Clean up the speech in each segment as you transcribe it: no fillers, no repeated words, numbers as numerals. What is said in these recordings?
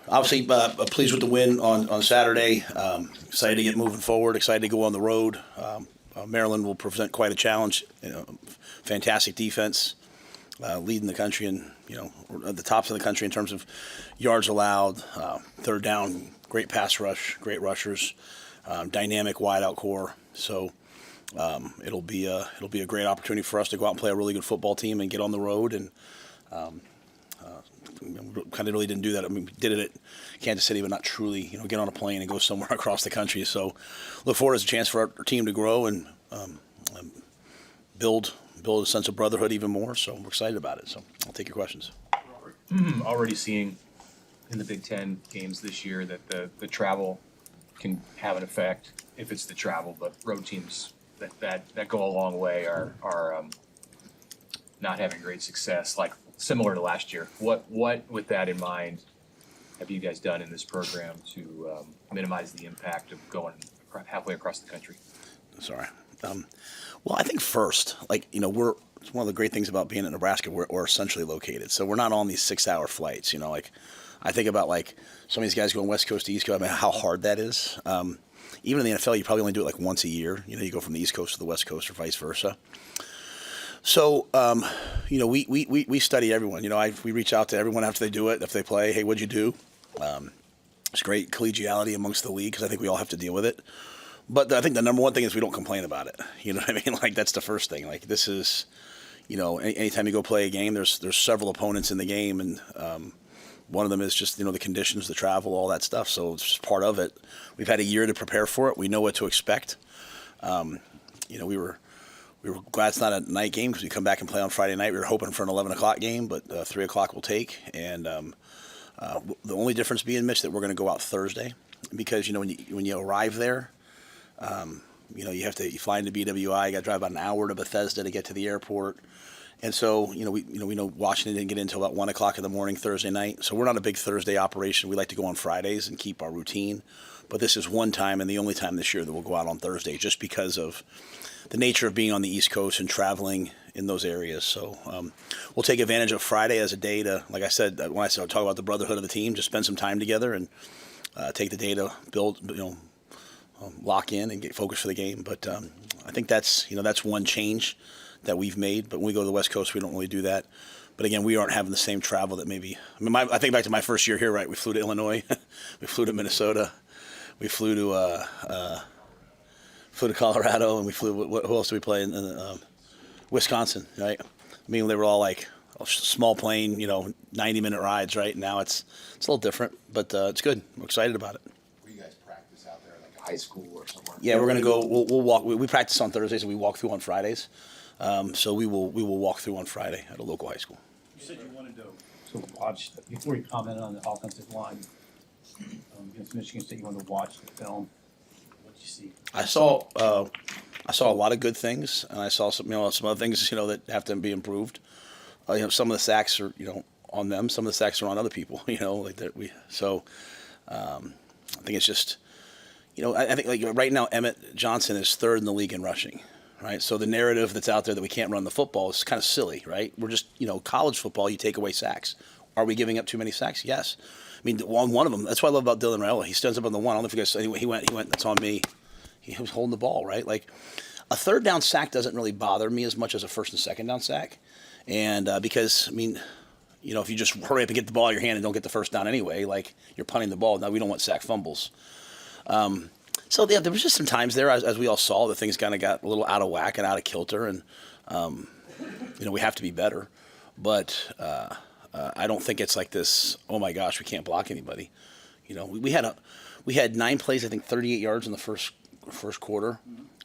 Obviously, pleased with the win on Saturday. Excited to get moving forward. Excited to go on the road. Maryland will present quite a challenge. Fantastic defense, leading the country and at the tops of the country in terms of yards allowed, third down, great pass rush, great rushers, dynamic wideout core. So it'll be a great opportunity for us to go out and play a really good football team and get on the road and. Kind of really didn't do that. I mean, we did it at Kansas City, but not truly, get on a plane and go somewhere across the country. So look forward as a chance for our team to grow and build a sense of brotherhood even more. So we're excited about it. So I'll take your questions. Already seeing in the Big Ten games this year that the travel can have an effect if it's the travel, but road teams that go a long way are not having great success, like similar to last year. What with that in mind have you guys done in this program to minimize the impact of going halfway across the country? Sorry. Well, I think first, it's one of the great things about being in Nebraska. We're essentially located, so we're not on these 6-hour flights. I think about some of these guys going West Coast to East Coast. I mean, how hard that is. Even in the NFL, you probably only do it once a year. You go from the East Coast to the West Coast or vice versa. So, we study everyone. We reach out to everyone after they do it. If they play, hey, what'd you do? It's great collegiality amongst the league because I think we all have to deal with it. But I think the number one thing is we don't complain about it. You know what I mean? That's the first thing. This is, anytime you go play a game, there's several opponents in the game, and one of them is just the conditions, the travel, all that stuff. So it's just part of it. We've had a year to prepare for it. We know what to expect. We were glad it's not a night game because we come back and play on Friday night. We were hoping for an 11 o'clock game, but 3 o'clock will take. And the only difference being, Mitch, that we're going to go out Thursday because, when you arrive there, you fly into BWI. You got to drive about an hour to Bethesda to get to the airport. And so, we know Washington didn't get in until about 1 o'clock in the morning Thursday night. So we're not a big Thursday operation. We like to go on Fridays and keep our routine. But this is one time and the only time this year that we'll go out on Thursday just because of the nature of being on the East Coast and traveling in those areas. So we'll take advantage of Friday as a day to, like I said, when I talk about the brotherhood of the team, just spend some time together and take the day to build, lock in and get focused for the game. But I think that's one change that we've made. But when we go to the West Coast, we don't really do that. But again, we aren't having the same travel that maybe. I think back to my first year here, right? We flew to Illinois, we flew to Minnesota, we flew to Colorado, and we flew. Who else did we play in Wisconsin? Right? They were all a small plane, 90-minute rides. Right? Now it's a little different, but it's good. We're excited about it. Will you guys practice out there, like a high school or somewhere? Yeah, we're gonna go. We'll walk. We practice on Thursdays, and we walk through on Fridays. So we will walk through on Friday at a local high school. You said you wanted to watch before you commented on the offensive line against Michigan State. You wanted to watch the film. What did you see? I saw a lot of good things, and I saw some other things that have to be improved. Some of the sacks are on them. Some of the sacks are on other people. So I think it's just I think right now Emmett Johnson is third in the league in rushing. Right, so the narrative that's out there that we can't run the football is kind of silly, right? We're just, college football, you take away sacks. Are we giving up too many sacks? Yes. On one of them, that's what I love about Dylan Rhule. He stands up on the one. I don't know if you guys, anyway, he went, that's on me. He was holding the ball, right? A third down sack doesn't really bother me as much as a first and second down sack. And because, if you just hurry up and get the ball in your hand and don't get the first down anyway, you're punting the ball. Now, we don't want sack fumbles. So there was just some times there, as we all saw, that things kind of got a little out of whack and out of kilter, and we have to be better. But I don't think it's like this. Oh my gosh, we can't block anybody. We had 9 plays, I think 38 yards in the first quarter.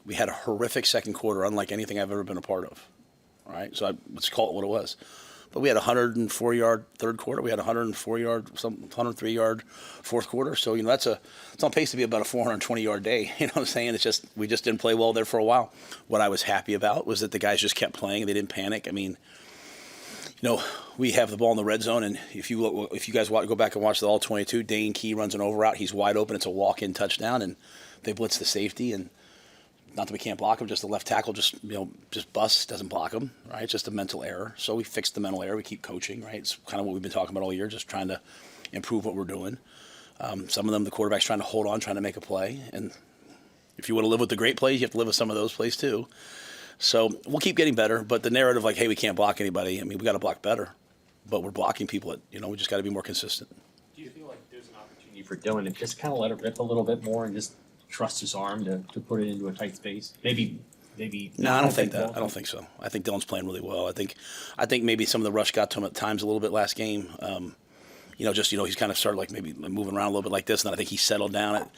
We had a horrific second quarter, unlike anything I've ever been a part of. All right, so let's call it what it was. But we had a 104-yard third quarter. We had a 103-yard fourth quarter. So it's on pace to be about a 420-yard day. You know what I'm saying? It's just we just didn't play well there for a while. What I was happy about was that the guys just kept playing. They didn't panic. We have the ball in the red zone, and if you guys go back and watch the all 22, Dane Key runs an over route. He's wide open. It's a walk-in touchdown, and they blitz the safety and. Not that we can't block him, just the left tackle just busts, doesn't block him, right? It's just a mental error. So we fixed the mental error. We keep coaching, right? It's kind of what we've been talking about all year, just trying to improve what we're doing. Some of them, the quarterback's trying to hold on, trying to make a play. And if you want to live with the great plays, you have to live with some of those plays too. So we'll keep getting better. But the narrative like, hey, we can't block anybody. I mean, we got to block better. But we're blocking people. We just got to be more consistent. Do you feel like there's an opportunity for Dylan to just kind of let it rip a little bit more and just trust his arm to put it into a tight space? Maybe. No, I don't think that. I don't think so. I think Dylan's playing really well. I think maybe some of the rush got to him at times a little bit last game. He's kind of started like maybe moving around a little bit like this, and then I think he settled down.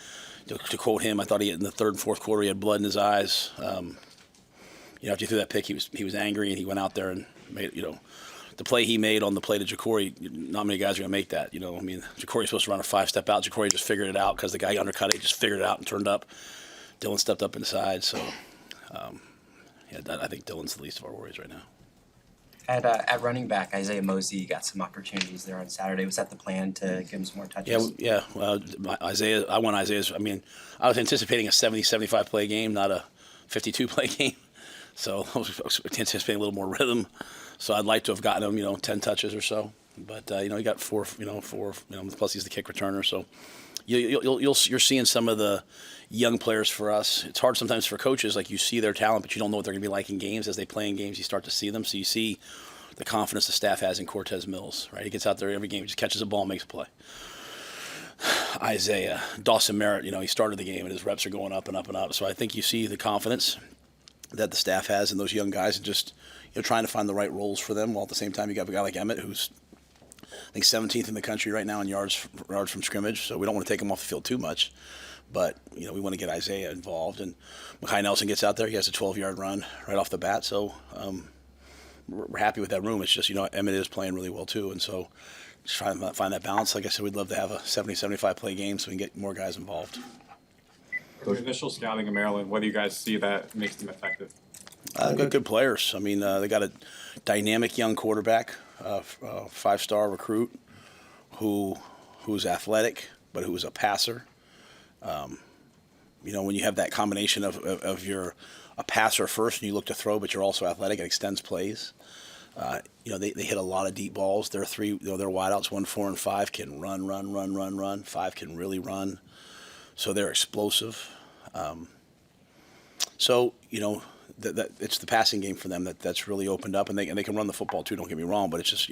To quote him, I thought in the third and fourth quarter he had blood in his eyes. After he threw that pick, he was angry, and he went out there and made the play he made on the play to Jacory. Not many guys are gonna make that. Jacory's supposed to run a 5-step out. Jacory just figured it out because the guy undercut it. He just figured it out and turned up. Dylan stepped up inside, so. I think Dylan's the least of our worries right now. At running back, Isaiah Mosey got some opportunities there on Saturday. Was that the plan to give him some more touches? Yeah. Isaiah, I want Isaiah's. I was anticipating a 70-75 play game, not a 52 play game. So I was anticipating a little more rhythm. So I'd like to have gotten him, 10 touches or so. But he got four. Plus he's the kick returner. So you're seeing some of the young players for us. It's hard sometimes for coaches, like you see their talent, but you don't know what they're going to be like in games. As they play in games, you start to see them. So you see the confidence the staff has in Cortez Mills, right? He gets out there every game, just catches a ball and makes a play. Isaiah, Dawson Merritt, he started the game and his reps are going up and up and up. So I think you see the confidence that the staff has in those young guys and just trying to find the right roles for them, while at the same time you got a guy like Emmett who's I think 17th in the country right now in yards from scrimmage. So we don't want to take him off the field too much. But, we want to get Isaiah involved. And Mekhi Nelson gets out there. He has a 12-yard run right off the bat. So we're happy with that room. It's just, Emmett is playing really well too. And so just trying to find that balance. Like I said, we'd love to have a 70-75 play game so we can get more guys involved. Your initial scouting in Maryland, what do you guys see that makes them effective? Good players. They got a dynamic young quarterback, 5-star recruit who's athletic, but who's a passer. When you have that combination of you're a passer first and you look to throw, but you're also athletic, it extends plays. They hit a lot of deep balls. Their wideouts 1, 4, and 5 can run. 5 can really run, so they're explosive. That it's the passing game for them that's really opened up, and they can run the football too. Don't get me wrong, but it's just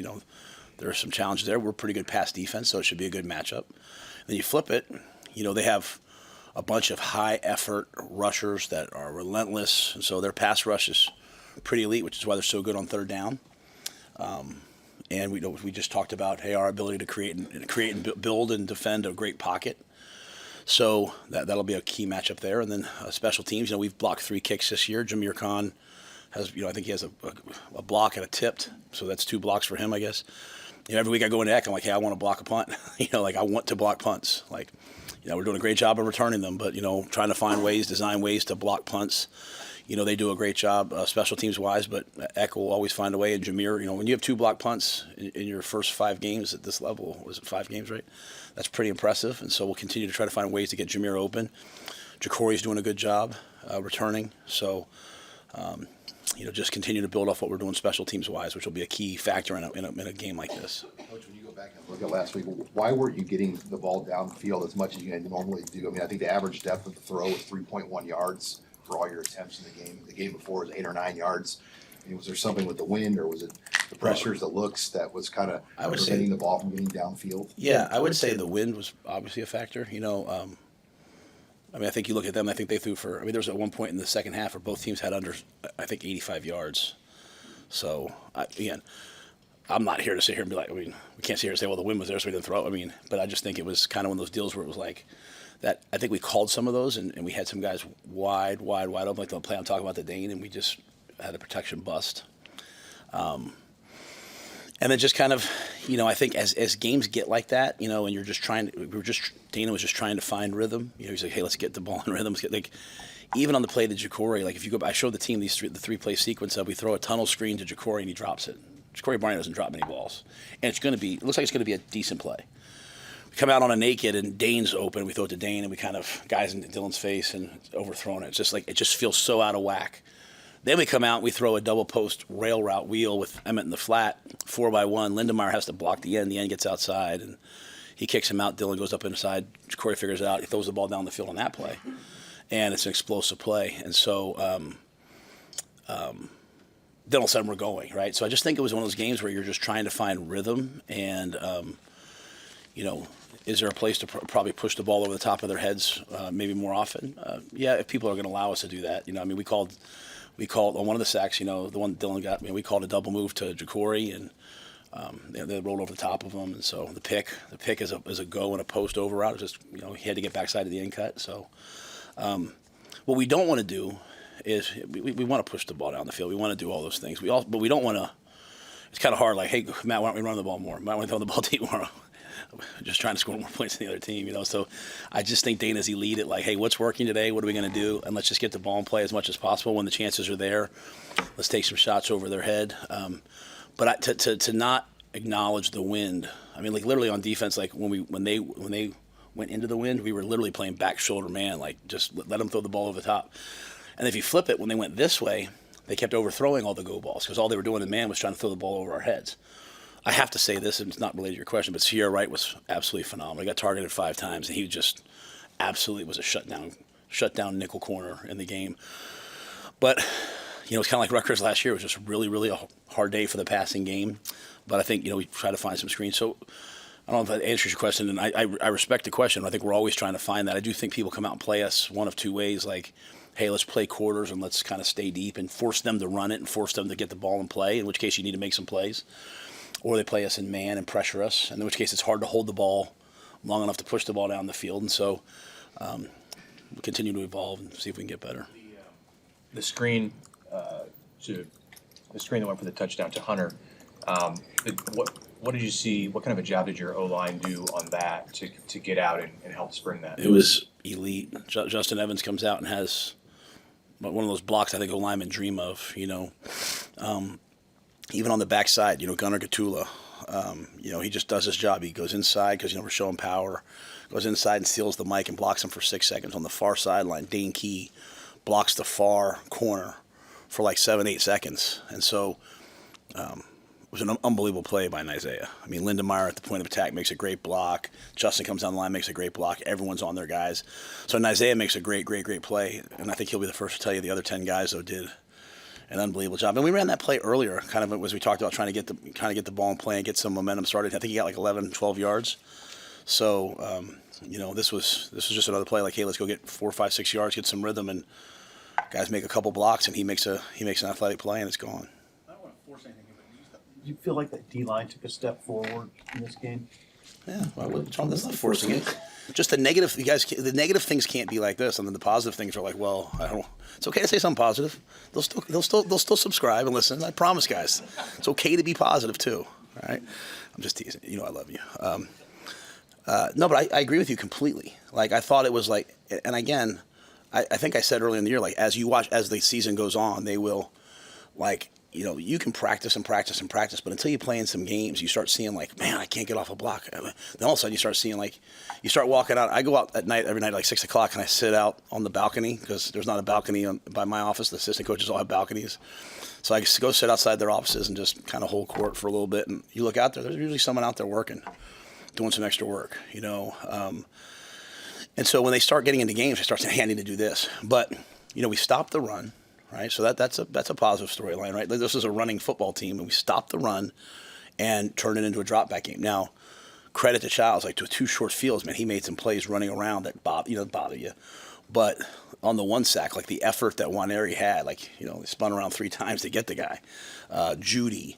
there are some challenges there. We're pretty good pass defense, so it should be a good matchup. Then you flip it, they have a bunch of high effort rushers that are relentless, and so their pass rush is pretty elite, which is why they're so good on third down. And we just talked about our ability to create and build and defend a great pocket. So that'll be a key matchup there. And then special teams, we've blocked 3 kicks this year. Jameer Khan has, I think he has a block and a tipped. So that's 2 blocks for him, I guess. Every week I go into Eck, I'm like, hey, I want to block a punt. I want to block punts. We're doing a great job of returning them, but, trying to find ways, design ways to block punts. They do a great job special teams wise, but Eck will always find a way. And Jameer, when you have 2 block punts in your first 5 games at this level, was it 5 games, right? That's pretty impressive. And so we'll continue to try to find ways to get Jameer open. Jacory's doing a good job returning. So, just continue to build off what we're doing special teams wise, which will be a key factor in a game like this. Coach, when you go back and look at last week, why weren't you getting the ball downfield as much as you normally do? I think the average depth of the throw was 3.1 yards for all your attempts in the game. The game before was 8 or 9 yards. Was there something with the wind, or was it the pressures, the looks that was kind of preventing the ball from getting downfield? Yeah, I would say the wind was obviously a factor. I think you look at them, I think they threw for, there was at one point in the second half where both teams had under, 85 yards. So, again, I'm not here to sit here and be like, we can't sit here and say, well, the wind was there, so we didn't throw. But I just think it was kind of one of those deals where it was like that. I think we called some of those, and we had some guys wide open, like the play I'm talking about, the Dane, and we just had a protection bust. And then just kind of, I think as games get like that, and you're just Dana was just trying to find rhythm. He's like, hey, let's get the ball in rhythm. Even on the play to Jacory, if you go, I showed the team the 3-play sequence of we throw a tunnel screen to Jacory and he drops it. Jacory Barney doesn't drop many balls, and it looks like it's going to be a decent play. We come out on a naked and Dane's open. We throw it to Dane and we kind of guys in Dylan's face and overthrown it. It's just it just feels so out of whack. Then we come out and we throw a double post rail route wheel with Emmett in the flat, 4x1. Lindemeyer has to block the end. The end gets outside, and He kicks him out. Dylan goes up inside. Corey figures it out. He throws the ball down the field on that play, and it's an explosive play. And so then all of a sudden we're going, right? So I just think it was one of those games where you're just trying to find rhythm and, is there a place to probably push the ball over the top of their heads maybe more often? Yeah, if people are going to allow us to do that. We called on one of the sacks, the one Dylan got, we called a double move to Ja'Cory, and they rolled over the top of him. And so the pick is a go and a post over route. Just, he had to get backside of the in cut. So what we don't want to do is we want to push the ball down the field. We want to do all those things. But we don't want to. It's kind of hard. Like, hey, Matt, why don't we run the ball more? Why don't we throw the ball deep more? Just trying to score more points than the other team, So I just think Dana's elite at like, hey, what's working today? What are we going to do? And let's just get the ball and play as much as possible when the chances are there. Let's take some shots over their head. But to not acknowledge the wind. Like literally on defense, like when they went into the wind, we were literally playing back shoulder man, like just let them throw the ball over the top. And if you flip it, when they went this way, they kept overthrowing all the go balls because all they were doing in man was trying to throw the ball over our heads. I have to say this, and it's not related to your question, but Sierra Wright was absolutely phenomenal. He got targeted 5 times, and he just absolutely was a shutdown nickel corner in the game. But, it's kind of like Rutgers last year. It was just really, really a hard day for the passing game. But I think, we try to find some screens. So I don't know if that answers your question, and I respect the question. I think we're always trying to find that. I do think people come out and play us one of two ways, like, hey, let's play quarters and let's kind of stay deep and force them to run it and force them to get the ball and play, in which case you need to make some plays. Or they play us in man and pressure us, in which case it's hard to hold the ball long enough to push the ball down the field. And so we'll continue to evolve and see if we can get better. The screen that went for the touchdown to Hunter, what did you see? What kind of a job did your O-line do on that to get out and help spring that? It was elite. Justin Evans comes out and has one of those blocks I think O-linemen dream of, even on the backside, Gunnar Gatula, he just does his job. He goes inside because, we're showing power, goes inside and steals the mic and blocks him for 6 seconds. On the far sideline, Dane Key blocks the far corner for like 7-8 seconds. And so it was an unbelievable play by Isaiah. Lindenmeyer at the point of attack makes a great block. Justin comes down the line, makes a great block. Everyone's on their guys. So Isaiah makes a great, great, great play. And I think he'll be the first to tell you the other 10 guys, though, did an unbelievable job. And we ran that play earlier, kind of as we talked about trying to get the ball in play and get some momentum started. I think he got like 11, 12 yards. So, this was just another play like, hey, let's go get 4, 5, 6 yards, get some rhythm, and guys make a couple blocks, and he makes an athletic play, and it's gone. I don't want to force anything, but did you feel like that D-line took a step forward in this game? Yeah, that's not forcing it. Just the negative, the negative things can't be like this, and then the positive things are like, well, I don't. It's okay to say something positive. They'll still subscribe and listen. I promise, guys. It's okay to be positive too. All right. I'm just teasing. I love you. No, but I agree with you completely. Like I thought it was like, and again, I think I said earlier in the year, like as the season goes on, they will, like. You can practice and practice and practice, but until you play in some games, you start seeing like, man, I can't get off a block. Then all of a sudden you start seeing like, you start walking out. I go out at night, every night, like 6 o'clock, and I sit out on the balcony because there's not a balcony by my office. The assistant coaches all have balconies. So I just go sit outside their offices and just kind of hold court for a little bit. And you look out there, there's usually someone out there working, doing some extra work, And so when they start getting into games, they start saying, hey, I need to do this. But, we stop the run. Right, so that's a positive storyline, right? This is a running football team, and we stopped the run and turned it into a drop back game. Now, credit to Childs, like to 2 short fields, man, he made some plays running around that bother you. But on the one sack, like the effort that Waneri had, like they spun around 3 times to get the guy. Elijah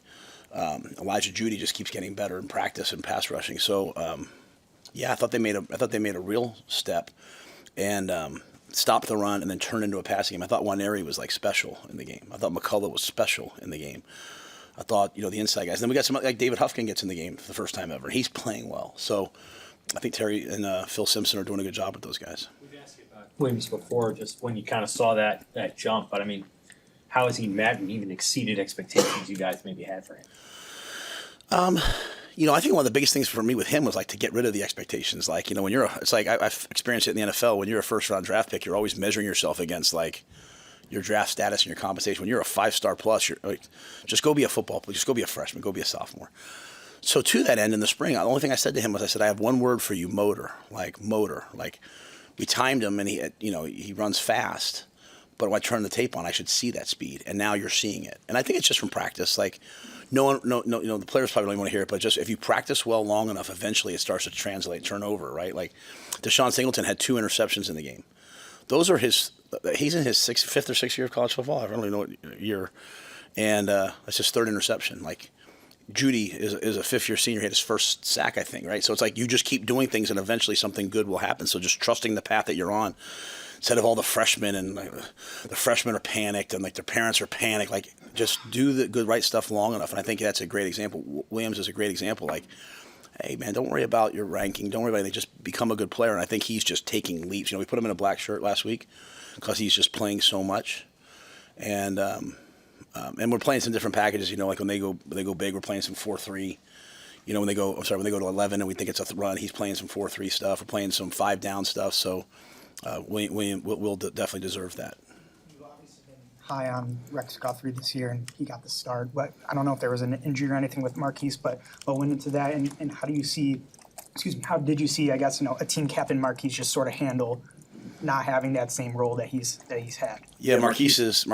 Judy just keeps getting better in practice and pass rushing. So, I thought they made a real step, and. Stop the run and then turn into a passing game. I thought Waneri was like special in the game. I thought McCullough was special in the game. I thought, the inside guys. And then we got some like David Huffkin gets in the game for the first time ever. He's playing well. So I think Terry and Phil Simpson are doing a good job with those guys. We've asked you about Williams before, just when you kind of saw that jump. But how has he met and even exceeded expectations you guys maybe had for him? I think one of the biggest things for me with him was like to get rid of the expectations. Like, when it's like I've experienced it in the NFL. When you're a first-round draft pick, you're always measuring yourself against like your draft status and your compensation. When you're a 5-star plus, you're like, just go be a football player. Just go be a freshman. Go be a sophomore. So to that end, in the spring, the only thing I said to him was, I said, I have one word for you, motor. Like, we timed him, and he runs fast. But when I turn the tape on, I should see that speed, and now you're seeing it. And I think it's just from practice. Like, no, the players probably don't even want to hear it, but just if you practice well long enough, eventually it starts to translate, turn over, right? Like, Deshaun Singleton had 2 interceptions in the game. Those are he's in his 5th or 6th year of college football. I don't really know what year. And that's his 3rd interception. Like, Judy is a 5th-year senior. He had his first sack, I think, right? So it's like you just keep doing things and eventually something good will happen. So just trusting the path that you're on instead of all the freshmen and like, the freshmen are panicked and like their parents are panicked. Like just do the good, right stuff long enough. And I think that's a great example. Williams is a great example. Like, hey, man, don't worry about your ranking. Don't worry about anything. Just become a good player. And I think he's just taking leaps. We put him in a black shirt last week because he's just playing so much. And we're playing some different packages, like when they go big, we're playing some 4-3. When they go to 11 and we think it's a run, he's playing some 4-3 stuff. We're playing some 5-down stuff. So William will definitely deserve that. You've obviously been high on Rex Guthrie this year, and he got the start. But I don't know if there was an injury or anything with Marquise, but went into that. And how do you see? How did you see? I guess a team captain Marquise just sort of handle not having that same role that he's had. Yeah, Marquise is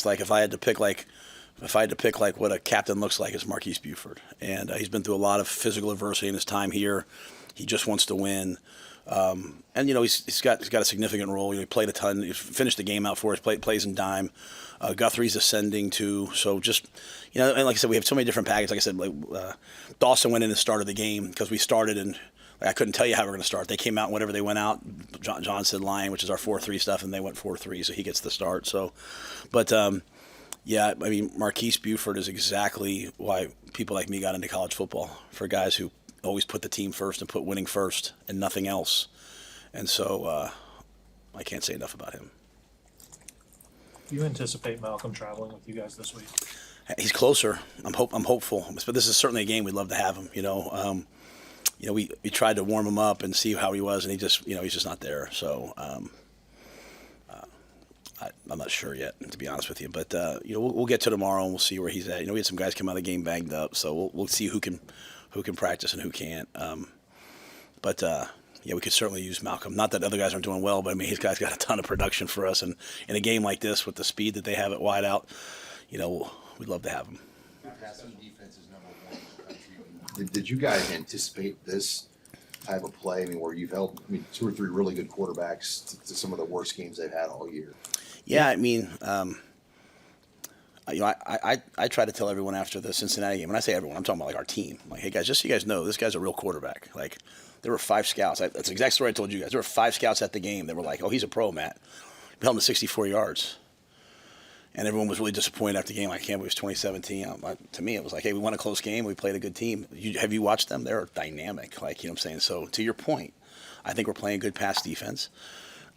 like if I had to pick what a captain looks like, it's Marquise Buford, and he's been through a lot of physical adversity in his time here. He just wants to win, and he's got a significant role. He played a ton. He finished the game out for us. Plays in dime. Guthrie's ascending too. So just and like I said, we have so many different packages. Like I said, Dawson went in and started the game because we started and. I couldn't tell you how we're going to start. They came out whenever they went out. John said line, which is our 4-3 stuff, and they went 4-3, so he gets the start. So, but yeah, I mean, Marquise Buford is exactly why people like me got into college football, for guys who always put the team first and put winning first and nothing else. And so I can't say enough about him. You anticipate Malcolm traveling with you guys this week? He's closer. I'm hopeful. But this is certainly a game we'd love to have him, we tried to warm him up and see how he was, and he just, he's just not there. So I'm not sure yet, to be honest with you. But we'll get to tomorrow and we'll see where he's at. We had some guys come out of the game banged up, so we'll see who can practice and who can't. But we could certainly use Malcolm. Not that other guys aren't doing well, but I mean, he's got a ton of production for us, and in a game like this with the speed that they have at wide out, we'd love to have him. Passing defense is number 1 in the country. Did you guys anticipate this type of play? I mean, where you've held 2 or 3 really good quarterbacks to some of the worst games they've had all year? Yeah, I mean, I try to tell everyone after the Cincinnati game. When I say everyone, I'm talking about like our team. Like, hey guys, just so you guys know, this guy's a real quarterback. Like, there were 5 scouts. That's the exact story I told you guys. There were 5 scouts at the game that were like, "Oh, he's a pro, Matt." We held him to 64 yards. And everyone was really disappointed after the game. I can't believe it was 2017. To me, it was like, hey, we won a close game. We played a good team. Have you watched them? They're dynamic. Like, you know what I'm saying? So to your point, I think we're playing good pass defense.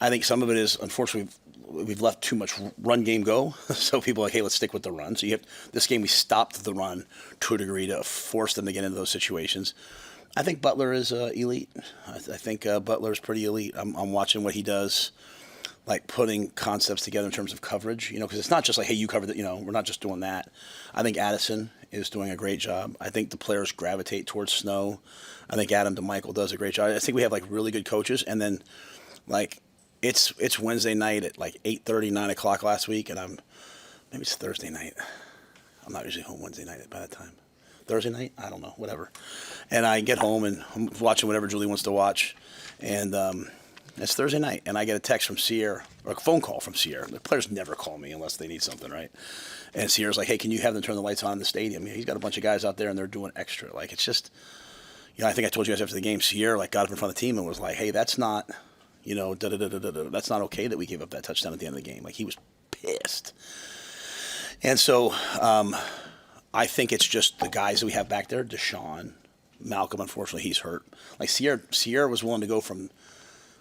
I think some of it is, unfortunately, we've let too much run game go. So people are like, hey, let's stick with the run. So this game, we stopped the run to a degree to force them to get into those situations. I think Butler is elite. I think Butler is pretty elite. I'm watching what he does. Like putting concepts together in terms of coverage, because it's not just like, hey, you covered it, we're not just doing that. I think Addison is doing a great job. I think the players gravitate towards Snow. I think Adam DeMichael does a great job. I think we have like really good coaches. And then like it's Wednesday night at like 8:30, 9 o'clock last week. And maybe it's Thursday night. I'm not usually home Wednesday night by that time. Thursday night? I don't know, whatever. And I get home and I'm watching whatever Julie wants to watch. And, it's Thursday night, and I get a text from Sierra, or a phone call from Sierra. The players never call me unless they need something, right? And Sierra's like, hey, can you have them turn the lights on in the stadium? He's got a bunch of guys out there, and they're doing extra. Like, it's just, I think I told you guys after the game, Sierra got up in front of the team and was like, hey, that's not, that's not okay that we gave up that touchdown at the end of the game. Like, he was pissed. And so I think it's just the guys that we have back there, Deshaun, Malcolm, unfortunately, he's hurt. Like, Sierra was willing to go from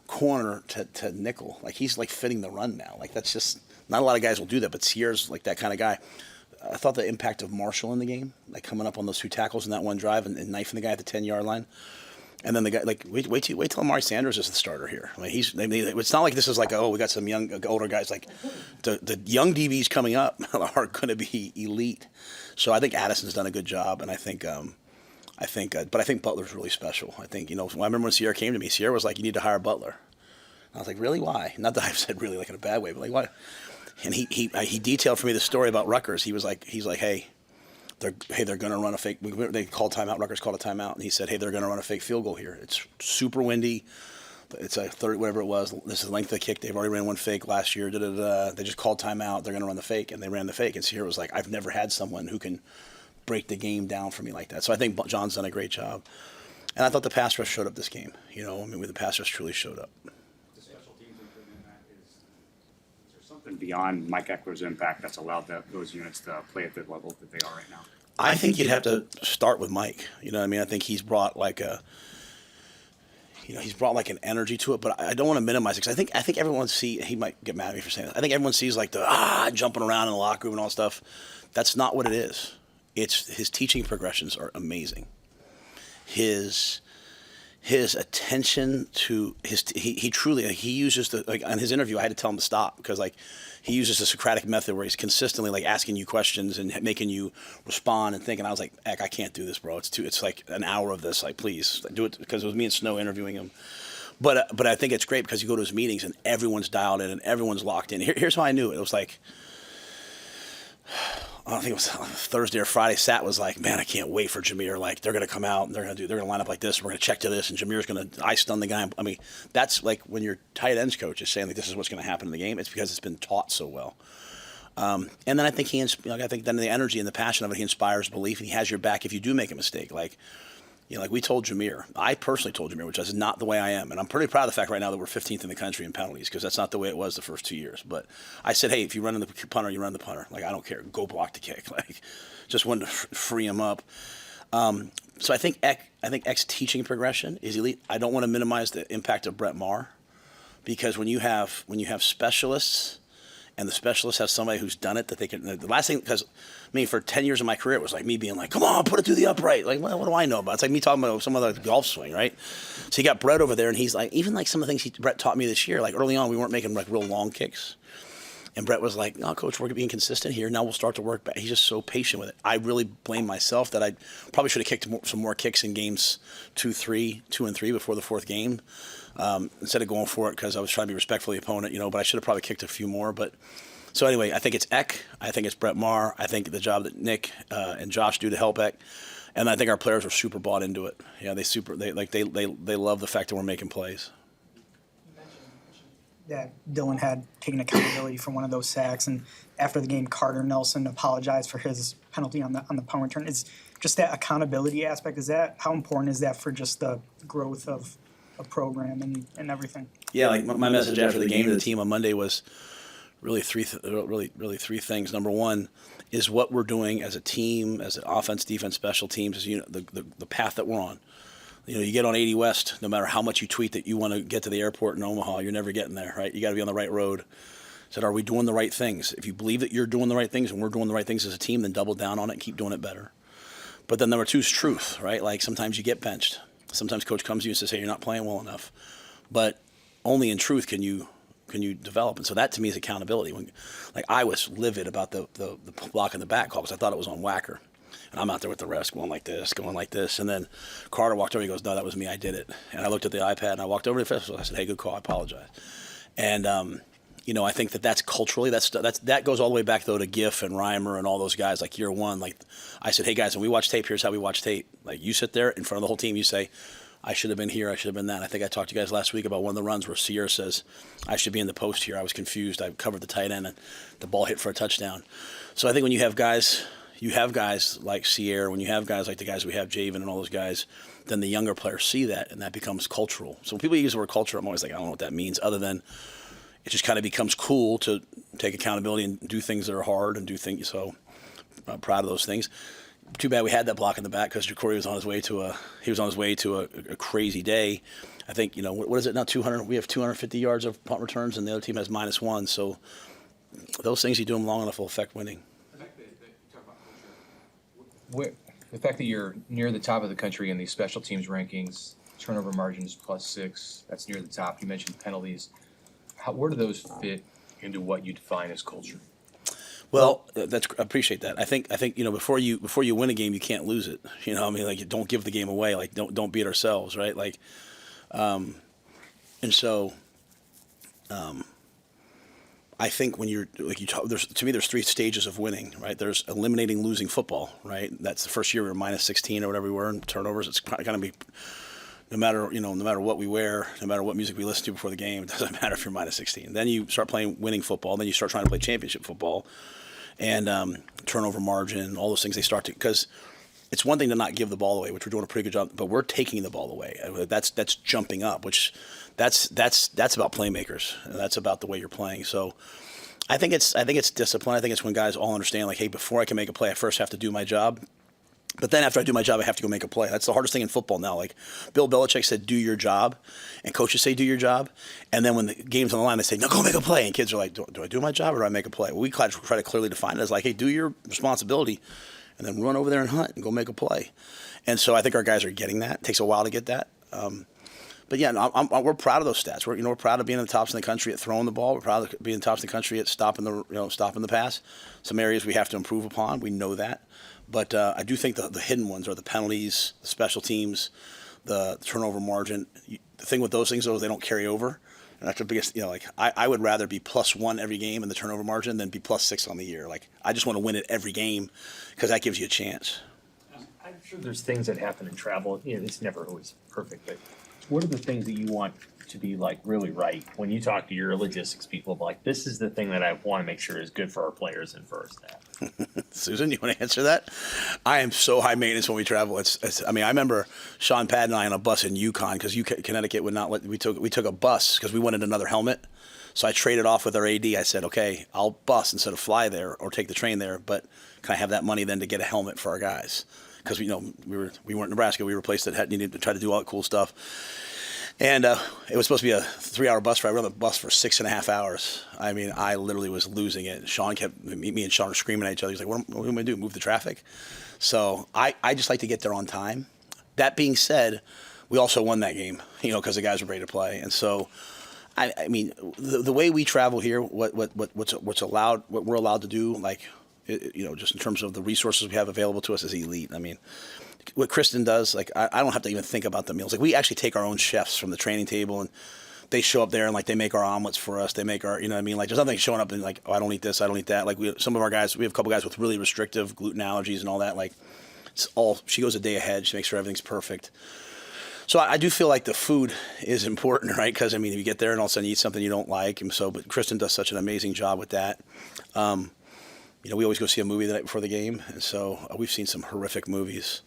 corner to nickel. Like, he's like fitting the run now. Like, that's just not a lot of guys will do that, but Sierra's like that kind of guy. I thought the impact of Marshall in the game, like coming up on those 2 tackles in that one drive and knifing the guy at the 10-yard line. And then the guy, like, wait till Amari Sanders is the starter here. I mean, it's not like this is like, oh, we got some young, older guys. Like, the young DBs coming up are going to be elite. So I think Addison's done a good job, and I think I think, but I think Butler's really special. I think, I remember when Sierra came to me, Sierra was like, "You need to hire Butler." And I was like, "Really? Why?" Not that I've said really like in a bad way, but like, why? And he detailed for me the story about Rutgers. He's like, "Hey, they're going to run a fake." They called timeout. Rutgers called a timeout, and he said, "Hey, they're going to run a fake field goal here. It's super windy. It's a 30, whatever it was. This is the length of the kick. They've already ran one fake last year. They just called timeout. They're going to run the fake," and they ran the fake. And Sierra was like, "I've never had someone who can break the game down for me like that." So I think John's done a great job. And I thought the pass rush showed up this game. The pass rush truly showed up. The special teams improvement, Matt, is there something beyond Mike Eckler's impact that's allowed those units to play at the level that they are right now? I think you'd have to start with Mike. I think he's brought like an energy to it, but I don't want to minimize it because I think everyone he might get mad at me for saying that. I think everyone sees like the jumping around in the locker room and all stuff. That's not what it is. It's his teaching progressions are amazing. His attention to he truly uses on his interview I had to tell him to stop because he uses the Socratic method where he's consistently asking you questions and making you respond and think, and I was like, "Heck, I can't do this, bro. It's like an hour of this. Please do it," because it was me and Snow interviewing him. But I think it's great because you go to his meetings and everyone's dialed in and everyone's locked in. Here's how I knew it. It was like, I don't think it was Thursday or Friday. Sat was like, "Man, I can't wait for Jameer. They're going to come out and they're going to line up like this. We're going to check to this, and Jameer's going to eye stun the guy." I mean, that's like when your tight ends coach is saying this is what's going to happen in the game. It's because it's been taught so well. And then I think then the energy and the passion of it, he inspires belief, and he has your back if you do make a mistake. Like we told Jameer, I personally told Jameer, which is not the way I am. And I'm pretty proud of the fact right now that we're 15th in the country in penalties because that's not the way it was the first 2 years. But I said, "Hey, if you run in the punter, you run the punter. I don't care. Go block the kick." Just wanted to free him up. So I think Eck's teaching progression is elite. I don't want to minimize the impact of Brett Maher because when you have specialists and the specialists have somebody who's done it that they can. The last thing, because for 10 years of my career, it was like me being like, "Come on, put it through the upright." What do I know about? It's like me talking about some other golf swing, right? So you got Brett over there, and he's like, even like some of the things Brett taught me this year. Like early on, we weren't making real long kicks, and Brett was like, "No, coach, we're being consistent here. Now we'll start to work back." He's just so patient with it. I really blame myself that I probably should have kicked some more kicks in games 2 and 3 before the fourth game. Instead of going for it because I was trying to be respectful of the opponent, but I should have probably kicked a few more. But so anyway, I think it's Eck. I think it's Brett Maher. I think the job that Nick and Josh do to help Eck, and I think our players are super bought into it. Yeah, they love the fact that we're making plays. You mentioned that Dylan had taken accountability for one of those sacks, and after the game, Carter Nelson apologized for his penalty on the punt return. Is just that accountability aspect? How important is that for just the growth of a program and everything? Yeah, like my message after the game to the team on Monday was really three things. Number one is what we're doing as a team, as an offense, defense, special teams, is the path that we're on. You get on 80 West, no matter how much you tweet that you want to get to the airport in Omaha, you're never getting there, right? You got to be on the right road. Said, are we doing the right things? If you believe that you're doing the right things and we're doing the right things as a team, then double down on it and keep doing it better. But then number two is truth, right? Like sometimes you get benched. Sometimes coach comes to you and says, "Hey, you're not playing well enough." But only in truth can you develop. And so that to me is accountability. I was livid about the block in the back call because I thought it was on Wacker. And I'm out there with the rest going like this. And then Carter walked over, he goes, "No, that was me, I did it." And I looked at the iPad and I walked over to the festival. I said, "Hey, good call, I apologize." And I think that's culturally, that goes all the way back though to Giff and Reimer and all those guys like year one. Like I said, "Hey guys, when we watch tape, here's how we watch tape." Like you sit there in front of the whole team, you say, "I should have been here, I should have been that." I think I talked to you guys last week about one of the runs where Sierra says, "I should be in the post here. I was confused. I covered the tight end and the ball hit for a touchdown." So I think when you have guys like Sierra, when you have guys like the guys we have, Javen and all those guys, then the younger players see that and that becomes cultural. So when people use the word culture, I'm always like, I don't know what that means other than it just kind of becomes cool to take accountability and do things that are hard and do things. So I'm proud of those things. Too bad we had that block in the back because Jacory was on his way to a crazy day. I think what is it now? 200. We have 250 yards of punt returns, and the other team has -1. So those things, you do them long enough, will affect winning. The fact that you talk about culture, the fact that you're near the top of the country in these special teams rankings, turnover margins +6, that's near the top. You mentioned penalties. Where do those fit into what you define as culture? Well, that's I appreciate that. I think before you win a game, you can't lose it. I mean, like don't give the game away. Like don't beat ourselves, right? Like, and so, I think when you're like you talk, there's 3 stages of winning, right? There's eliminating losing football, right? That's the first year we were minus 16 or whatever we were in turnovers. It's kind of be no matter what we wear, no matter what music we listen to before the game, it doesn't matter if you're minus 16. Then you start playing winning football. Then you start trying to play championship football, and turnover margin, all those things. They start to because it's one thing to not give the ball away, which we're doing a pretty good job, but we're taking the ball away. That's jumping up, which that's about playmakers. And that's about the way you're playing. So I think it's discipline. I think it's when guys all understand like, hey, before I can make a play, I first have to do my job. But then after I do my job, I have to go make a play. That's the hardest thing in football now. Like Bill Belichick said, do your job. And coaches say, do your job. And then when the game's on the line, they say, no, go make a play. And kids are like, do I do my job or do I make a play? Well, we try to clearly define it as like, hey, do your responsibility and then run over there and hunt and go make a play. And so I think our guys are getting that. It takes a while to get that. But yeah, we're proud of those stats. We're proud of being in the tops in the country at throwing the ball. We're proud of being in the tops in the country at stopping the pass. Some areas we have to improve upon. We know that. But I do think the hidden ones are the penalties, the special teams, the turnover margin. The thing with those things, though, is they don't carry over. And that's the biggest, I would rather be +1 every game in the turnover margin than be +6 on the year. Like, I just want to win it every game because that gives you a chance. I'm sure there's things that happen in travel. It's never always perfect, but what are the things that you want to be like really right when you talk to your logistics people? Like, this is the thing that I want to make sure is good for our players and for our staff. Susan, you want to answer that? I am so high maintenance when we travel. I remember Sean Pad and I on a bus in Yukon because Connecticut would not let we took a bus because we wanted another helmet. So I traded off with our AD. I said, okay, I'll bus instead of fly there or take the train there, but can I have that money then to get a helmet for our guys? Because we weren't in Nebraska. We were a place that needed to try to do all that cool stuff. And it was supposed to be a 3-hour bus ride. We were on the bus for 6.5 hours. I mean, I literally was losing it. Me and Sean were screaming at each other. He's like, what am I going to do, move the traffic? So I just like to get there on time. That being said, we also won that game, because the guys were ready to play. And so, I mean, the way we travel here, what's allowed, what we're allowed to do, just in terms of the resources we have available to us is elite. I mean, what Kristen does, I don't have to even think about the meals. Like, we actually take our own chefs from the training table, and they show up there and they make our omelets for us. They make our, Like, there's nothing showing up and oh, I don't eat this, I don't eat that. Like, some of our guys, we have a couple guys with really restrictive gluten allergies and all that. Like, she goes a day ahead. She makes sure everything's perfect. So I do feel like the food is important, right? Because if you get there and all of a sudden you eat something you don't like, and so, but Kristen does such an amazing job with that. We always go see a movie the night before the game, and so we've seen some horrific movies.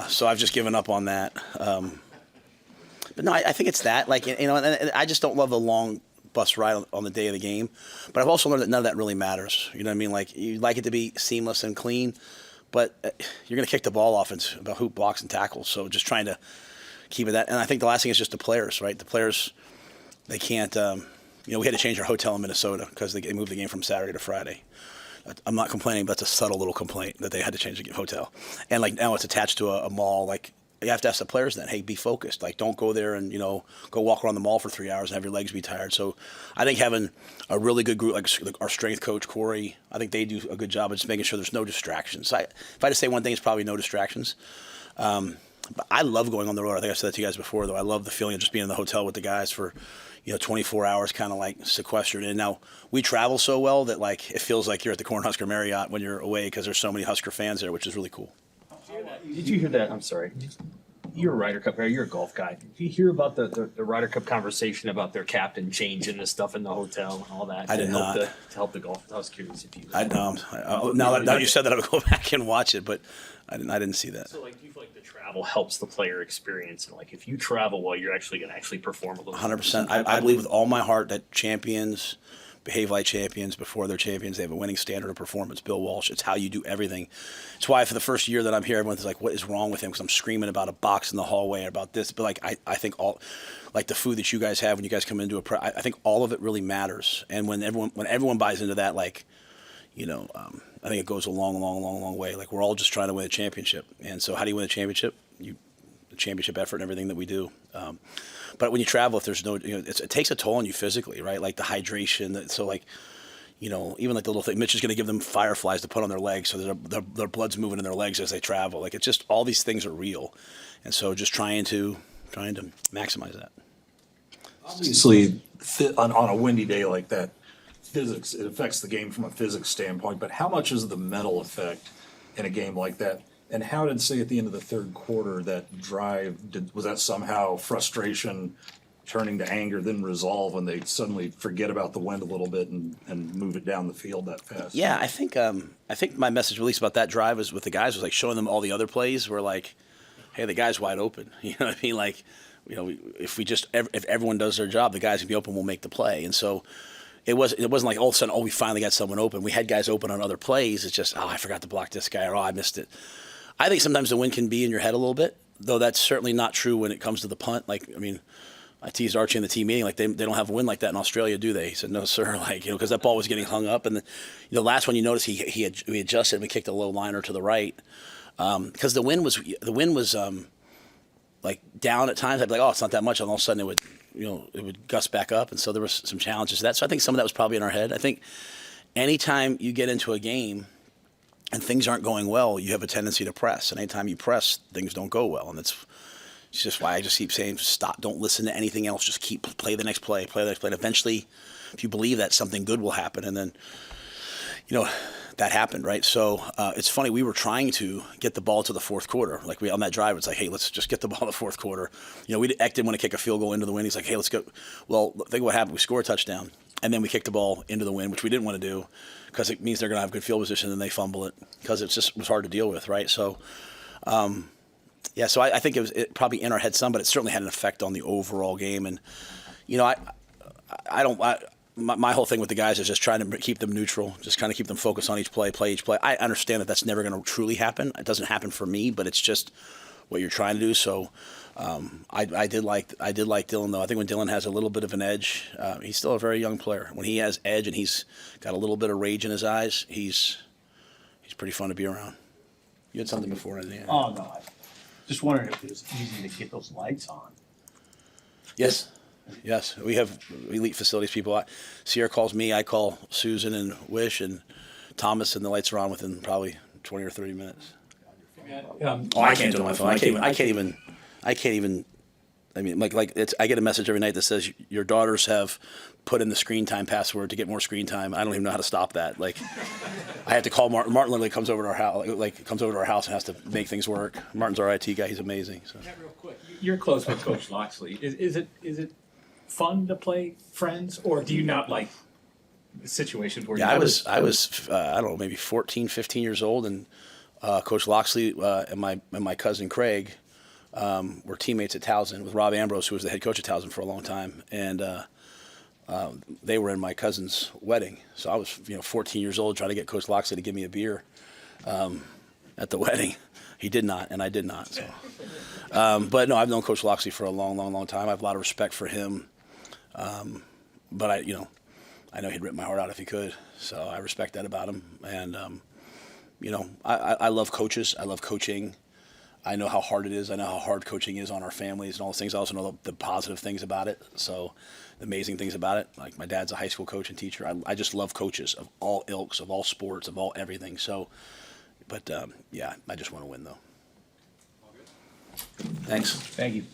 So I've just given up on that. But no, I think it's that. And I just don't love the long bus ride on the day of the game. But I've also learned that none of that really matters. You know what I mean? Like, you like it to be seamless and clean, but you're going to kick the ball off. It's about who blocks and tackles. So just trying to keep it that. And I think the last thing is just the players, right? The players, they can't. We had to change our hotel in Minnesota because they moved the game from Saturday to Friday. I'm not complaining, but that's a subtle little complaint that they had to change the hotel. And now it's attached to a mall. You have to ask the players then, hey, be focused. Don't go there and, go walk around the mall for 3 hours and have your legs be tired. So I think having a really good group, like our strength coach, Corey, I think they do a good job of just making sure there's no distractions. If I had to say one thing, it's probably no distractions. But I love going on the road. I think I said that to you guys before, though. I love the feeling of just being in the hotel with the guys for 24 hours, kind of sequestered in. Now, we travel so well that it feels like you're at the Cornhusker Marriott when you're away because there's so many Husker fans there, which is really cool. Did you hear that? I'm sorry. You're a Ryder Cup guy. You're a golf guy. Did you hear about the Ryder Cup conversation about their captain changing the stuff in the hotel and all that? I did not. To help the golf. I was curious if you. Now that you said that, I would go back and watch it, but I didn't see that. So, do you feel like the travel helps the player experience, and if you travel well, you're actually going to perform a little. 100%. I believe with all my heart that champions behave like champions before they're champions. They have a winning standard of performance. Bill Walsh. It's how you do everything. It's why for the first year that I'm here, everyone's like, "What is wrong with him?" Because I'm screaming about a box in the hallway about this. But I think all, the food that you guys have when you guys come into I think all of it really matters. And when everyone buys into that, I think it goes a long way. We're all just trying to win a championship. And so how do you win a championship? The championship effort and everything that we do. But when you travel, if there's no, it takes a toll on you physically, right? The hydration. So even like the little thing, Mitch is going to give them fireflies to put on their legs so their blood's moving in their legs as they travel. Like, it's just, all these things are real. And so just trying to maximize that. Obviously, on a windy day like that, physics, it affects the game from a physics standpoint, but how much is the mental effect in a game like that? And how did, say, at the end of the third quarter, that drive, was that somehow frustration turning to anger, then resolve when they suddenly forget about the wind a little bit and move it down the field that fast? Yeah, I think my message, at least about that drive, was with the guys, was like showing them all the other plays where, like, hey, the guy's wide open. You know what I mean? Like, if everyone does their job, the guys can be open, we'll make the play. And so it wasn't like all of a sudden, we finally got someone open. We had guys open on other plays. It's just, I forgot to block this guy, or I missed it. I think sometimes the wind can be in your head a little bit, though that's certainly not true when it comes to the punt. Like, I mean, I teased Archie in the team meeting, like, they don't have a wind like that in Australia, do they? He said, no, sir, like, because that ball was getting hung up. And the last one, you notice he adjusted and we kicked a low liner to the right, because the wind was like down at times. I'd be like, oh, it's not that much, and all of a sudden it would gust back up, and so there was some challenges to that. So I think some of that was probably in our head. I think anytime you get into a game and things aren't going well, you have a tendency to press, and anytime you press, things don't go well, and it's just why I just keep saying, stop, don't listen to anything else, just play the next play, and eventually, if you believe that, something good will happen, and then, that happened, right? So it's funny, we were trying to get the ball to the fourth quarter. Like, on that drive, it's like, hey, let's just get the ball to the fourth quarter. Eck didn't want to kick a field goal into the wind. He's like, hey, let's go. Well, think of what happened. We score a touchdown, and then we kick the ball into the wind, which we didn't want to do because it means they're going to have good field position, and they fumble it because it was hard to deal with, right? So, so I think it probably in our head some, but it certainly had an effect on the overall game. And, my whole thing with the guys is just trying to keep them neutral, just kind of keep them focused on each play each play. I understand that that's never going to truly happen. It doesn't happen for me, but it's just what you're trying to do. So I did like Dylan, though. I think when Dylan has a little bit of an edge, he's still a very young player. When he has edge and he's got a little bit of rage in his eyes, he's pretty fun to be around. You had something before, I think. Oh, no, I just wondering if it was easy to get those lights on. Yes, we have elite facilities people. Sierra calls me, I call Susan and Wish and Thomas, and the lights are on within probably 20 or 30 minutes. I can't do it on my phone. I can't even. I mean, I get a message every night that says your daughters have put in the screen time password to get more screen time. I don't even know how to stop that. Like, I have to call Martin. Martin literally comes over to our house, and has to make things work. Martin's our IT guy. He's amazing. So. Real quick, you're close with Coach Loxley. Is it fun to play friends, or do you not like situations where? Yeah, I was I don't know, maybe 14, 15 years old, and Coach Loxley and my cousin Craig were teammates at Towson with Rob Ambrose, who was the head coach at Towson for a long time, and they were in my cousin's wedding. So I was 14 years old trying to get Coach Loxley to give me a beer at the wedding. He did not, and I did not. So, but no, I've known Coach Loxley for a long time. I have a lot of respect for him. But I know he'd rip my heart out if he could. So I respect that about him. And, I love coaches. I love coaching. I know how hard it is. I know how hard coaching is on our families and all those things. I also know the positive things about it. So the amazing things about it. Like, my dad's a high school coach and teacher. I just love coaches of all ilks, of all sports, of all everything. So, but I just want to win, though. Thanks. Thank you.